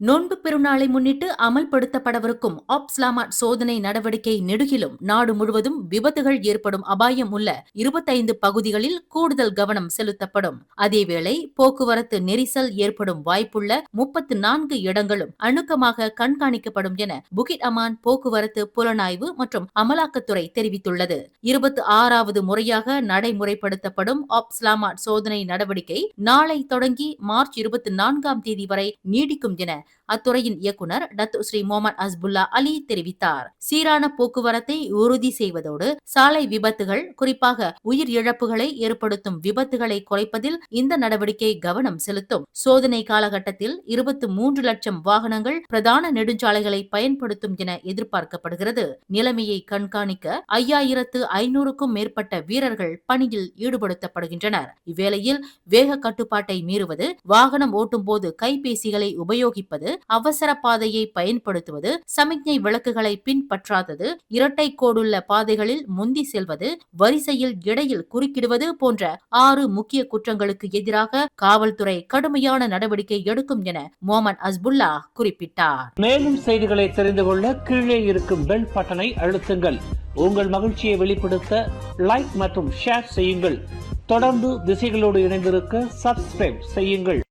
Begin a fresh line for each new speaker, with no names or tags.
நோன்பு பெருநாளை முன்னிட்டு அமல்படுத்தப்படவிருக்கும் ஆப்ஸ்லாமாட் சோதனை நடவடிக்கை நெடுகிலும் நாடு முழுவதும் விபத்துகள் ஏற்படும் அபாயம் உள்ள 25 பகுதிகளில் கூடுதல் கவனம் செலுத்தப்படும். அதேவேளை போக்குவரத்து நெரிசல் ஏற்படும் வாய்ப்புள்ள 34 இடங்களும் அணுக்கமாக கண்காணிக்கப்படும் என புகிட் அமான் போக்குவரத்து புலனாய்வு மற்றும் அமலாக்கத்துறை தெரிவித்துள்ளது. 26வது முறையாக நடைமுறைப்படுத்தப்படும் ஆப்ஸ்லாமாட் சோதனை நடவடிக்கை நாளை தொடங்கி மார்ச் 24ஆம் தேதி வரை நீடிக்கும் என அத்துறையின் இயக்குநர் டத்து ஸ்ரீ முகமது அஸ்புல்லா அலி தெரிவித்தார். சீரான போக்குவரத்தை உறுதி செய்வதோடு சாலை விபத்துகள், குறிப்பாக உயிர் இழப்புகளை ஏற்படுத்தும் விபத்துகளை குறைப்பதில் இந்த நடவடிக்கை கவனம் செலுத்தும். சோதனை காலகட்டத்தில் 23 லட்சம் வாகனங்கள் பிரதான நெடுஞ்சாலைகளை பயன்படுத்தும் என எதிர்பார்க்கப்படுகிறது. நிலைமையை கண்காணிக்க 5500க்கும் மேற்பட்ட வீரர்கள் பணியில் ஈடுபடுத்தப்படுகின்றனர். இவ்வேளையில் வேக கட்டுப்பாட்டை மீறுவது, வாகனம் ஓட்டும் போது கைபேசிகளை உபயோகிப்பது, அவசர பாதையை பயன்படுத்துவது, சமிக்ஞை விளக்குகளை பின்பற்றாதது, இரட்டை கோடுள்ள பாதைகளில் முந்தி செல்வது, வரிசையில் இடையில் குறுக்கிடுவது போன்ற 6 முக்கிய குற்றங்களுக்கு எதிராக காவல்துறை கடுமையான நடவடிக்கை எடுக்கும் என முகமது அஸ்புல்லா குறிப்பிட்டார்.
மேலும் செய்திகளை தெரிந்து கொள்ள கீழே இருக்கும் பெல் பட்டனை அழுத்துங்கள். உங்கள் மகிழ்ச்சியை வெளிப்படுத்த லைக் மற்றும் ஷேர் செய்யுங்கள். தொடர்ந்து திசைகளோடு இணைந்திருக்க சப்ஸ்கிரைப் செய்யுங்கள்.